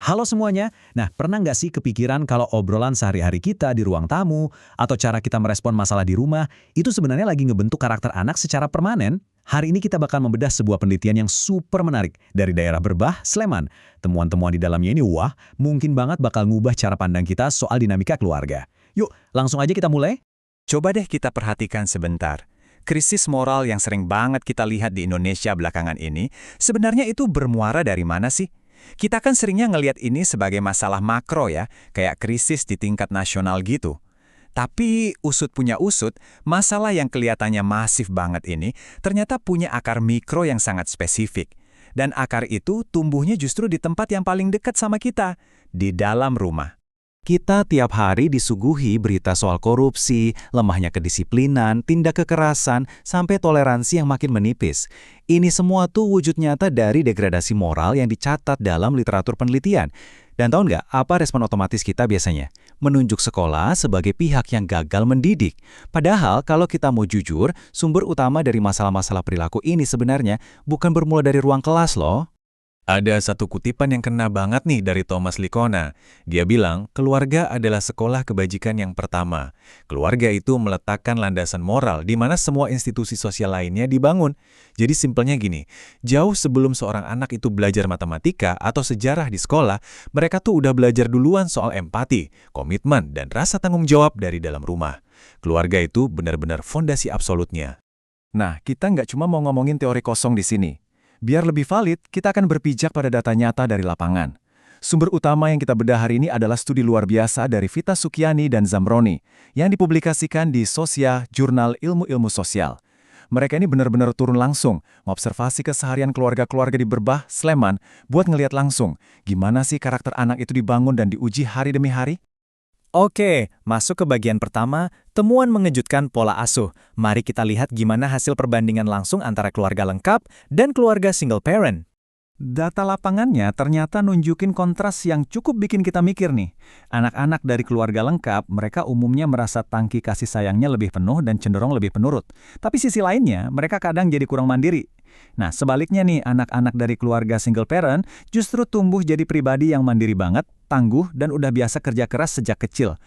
Halo semuanya. Nah, pernah nggak sih kepikiran kalau obrolan sehari-hari kita di ruang tamu atau cara kita merespon masalah di rumah itu sebenarnya lagi ngebentuk karakter anak secara permanen? Hari ini kita bakal membedah sebuah penelitian yang super menarik dari daerah Berbah, Sleman. Temuan-temuan di dalamnya ini wah, mungkin banget bakal ngubah cara pandang kita soal dinamika keluarga. Yuk, langsung aja kita mulai. Coba deh kita perhatikan sebentar. Krisis moral yang sering banget kita lihat di Indonesia belakangan ini, sebenarnya itu bermuara dari mana sih? Kita kan seringnya ngelihat ini sebagai masalah makro ya, kayak krisis di tingkat nasional gitu. Tapi usut punya usut, masalah yang kelihatannya masif banget ini ternyata punya akar mikro yang sangat spesifik. Dan akar itu tumbuhnya justru di tempat yang paling dekat sama kita, di dalam rumah. Kita tiap hari disuguhi berita soal korupsi, lemahnya kedisiplinan, tindak kekerasan, sampai toleransi yang makin menipis. Ini semua tuh wujud nyata dari degradasi moral yang dicatat dalam literatur penelitian. Dan tahu nggak apa respon otomatis kita biasanya? Menunjuk sekolah sebagai pihak yang gagal mendidik. Padahal kalau kita mau jujur, sumber utama dari masalah-masalah perilaku ini sebenarnya bukan bermula dari ruang kelas loh. Ada satu kutipan yang kena banget nih dari Thomas Lickona. Dia bilang, keluarga adalah sekolah kebajikan yang pertama. Keluarga itu meletakkan landasan moral di mana semua institusi sosial lainnya dibangun. Jadi simpelnya gini, jauh sebelum seorang anak itu belajar matematika atau sejarah di sekolah, mereka tuh udah belajar duluan soal empati, komitmen, dan rasa tanggung jawab dari dalam rumah. Keluarga itu benar-benar fondasi absolutnya. Nah, kita nggak cuma mau ngomongin teori kosong di sini. Biar lebih valid, kita akan berpijak pada data nyata dari lapangan. Sumber utama yang kita bedah hari ini adalah studi luar biasa dari Vita Sukiani dan Zamroni yang dipublikasikan di Sosia, Jurnal Ilmu-Ilmu Sosial. Mereka ini benar-benar turun langsung, mengobservasi keseharian keluarga-keluarga di Berbah, Sleman, buat ngelihat langsung gimana sih karakter anak itu dibangun dan diuji hari demi hari. Oke, masuk ke bagian pertama, temuan mengejutkan pola asuh. Mari kita lihat gimana hasil perbandingan langsung antara keluarga lengkap dan keluarga single parent. Data lapangannya ternyata nunjukin kontras yang cukup bikin kita mikir nih. Anak-anak dari keluarga lengkap, mereka umumnya merasa tangki kasih sayangnya lebih penuh dan cenderung lebih penurut. Tapi sisi lainnya, mereka kadang jadi kurang mandiri. Nah, sebaliknya nih, anak-anak dari keluarga single parent justru tumbuh jadi pribadi yang mandiri banget, tangguh, dan udah biasa kerja keras sejak kecil.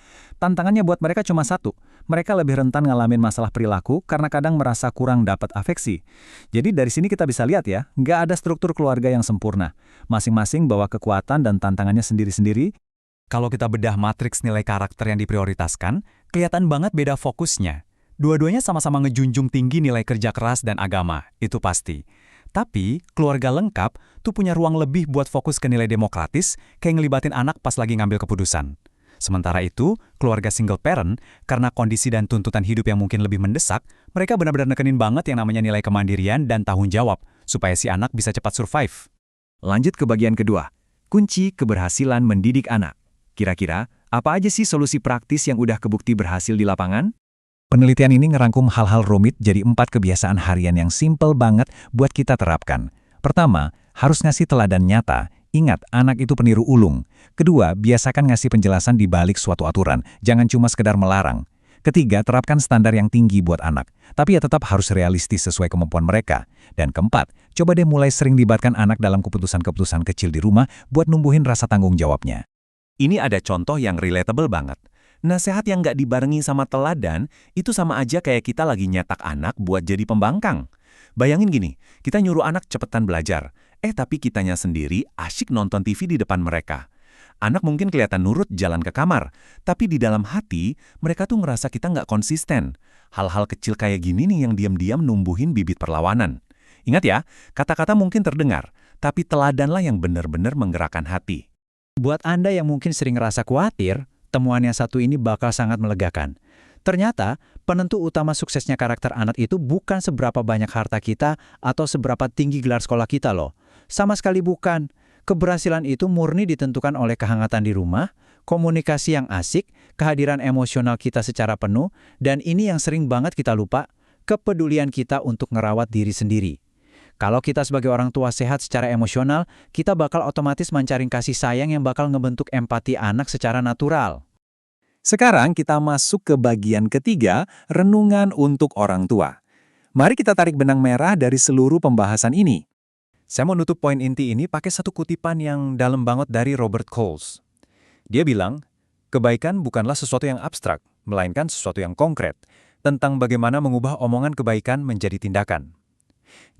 Tantangannya buat mereka cuma satu, mereka lebih rentan ngalamin masalah perilaku karena kadang merasa kurang dapat afeksi. Jadi dari sini kita bisa lihat ya, nggak ada struktur keluarga yang sempurna. Masing-masing bawa kekuatan dan tantangannya sendiri-sendiri. Kalau kita bedah matriks nilai karakter yang diprioritaskan, kelihatan banget beda fokusnya. Dua-duanya sama-sama ngejunjung tinggi nilai kerja keras dan agama, itu pasti. Tapi, keluarga lengkap tuh punya ruang lebih buat fokus ke nilai demokratis, kayak ngelibatin anak pas lagi ngambil keputusan. Sementara itu, keluarga single parent, karena kondisi dan tuntutan hidup yang mungkin lebih mendesak, mereka benar-benar nekenin banget yang namanya nilai kemandirian dan tanggung jawab, supaya si anak bisa cepat survive. Lanjut ke bagian kedua, kunci keberhasilan mendidik anak. Kira-kira, apa aja sih solusi praktis yang udah kebukti berhasil di lapangan? Penelitian ini ngerangkum hal-hal rumit jadi 4 kebiasaan harian yang simple banget buat kita terapkan. Pertama, harus ngasih teladan nyata. Ingat, anak itu peniru ulung. Kedua, biasakan ngasih penjelasan di balik suatu aturan, jangan cuma sekedar melarang. Ketiga, terapkan standar yang tinggi buat anak, tapi ya tetap harus realistis sesuai kemampuan mereka. Dan keempat, coba deh mulai sering libatkan anak dalam keputusan-keputusan kecil di rumah buat numbuhin rasa tanggung jawabnya. Ini ada contoh yang relatable banget. Nasihat yang nggak dibarengi sama teladan, itu sama aja kayak kita lagi nyetak anak buat jadi pembangkang. Bayangin gini, kita nyuruh anak cepetan belajar, tapi kitanya sendiri asyik nonton TV di depan mereka. Anak mungkin kelihatan nurut jalan ke kamar, tapi di dalam hati, mereka tuh ngerasa kita nggak konsisten. Hal-hal kecil kayak gini nih yang diam-diam numbuhin bibit perlawanan. Ingat ya, kata-kata mungkin terdengar, tapi teladanlah yang benar-benar menggerakkan hati. Buat Anda yang mungkin sering ngerasa khawatir, temuan yang satu ini bakal sangat melegakan. Ternyata, penentu utama suksesnya karakter anak itu bukan seberapa banyak harta kita atau seberapa tinggi gelar sekolah kita loh. Sama sekali bukan. Keberhasilan itu murni ditentukan oleh kehangatan di rumah, komunikasi yang asik, kehadiran emosional kita secara penuh, dan ini yang sering banget kita lupa, kepedulian kita untuk ngerawat diri sendiri. Kalau kita sebagai orang tua sehat secara emosional, kita bakal otomatis mencari kasih sayang yang bakal ngebentuk empati anak secara natural. Sekarang kita masuk ke bagian ketiga, renungan untuk orang tua. Mari kita tarik benang merah dari seluruh pembahasan ini. Saya mau nutup poin inti ini pakai satu kutipan yang dalam banget dari Robert Coles. Dia bilang, kebaikan bukanlah sesuatu yang abstrak, melainkan sesuatu yang konkret, tentang bagaimana mengubah omongan kebaikan menjadi tindakan.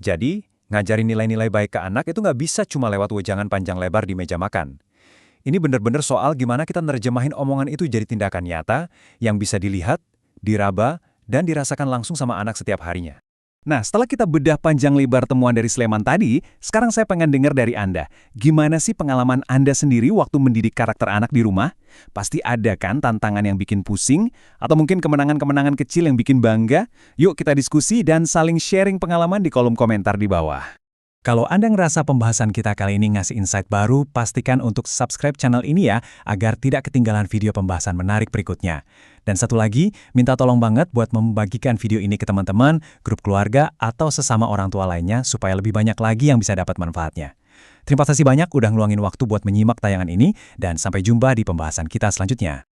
Jadi, ngajarin nilai-nilai baik ke anak itu nggak bisa cuma lewat wejangan panjang lebar di meja makan. Ini benar-benar soal gimana kita nerjemahin omongan itu jadi tindakan nyata yang bisa dilihat, diraba, dan dirasakan langsung sama anak setiap harinya. Nah, setelah kita bedah panjang lebar temuan dari Sleman tadi, sekarang saya pengen dengar dari Anda. Gimana sih pengalaman Anda sendiri waktu mendidik karakter anak di rumah? Pasti ada kan tantangan yang bikin pusing? Atau mungkin kemenangan-kemenangan kecil yang bikin bangga? Yuk kita diskusi dan saling sharing pengalaman di kolom komentar di bawah. Kalau Anda ngerasa pembahasan kita kali ini ngasih insight baru, pastikan untuk subscribe channel ini ya, agar tidak ketinggalan video pembahasan menarik berikutnya. Dan satu lagi, minta tolong banget buat membagikan video ini ke teman-teman, grup keluarga, atau sesama orang tua lainnya supaya lebih banyak lagi yang bisa dapat manfaatnya. Terima kasih banyak udah ngeluangin waktu buat menyimak tayangan ini, dan sampai jumpa di pembahasan kita selanjutnya.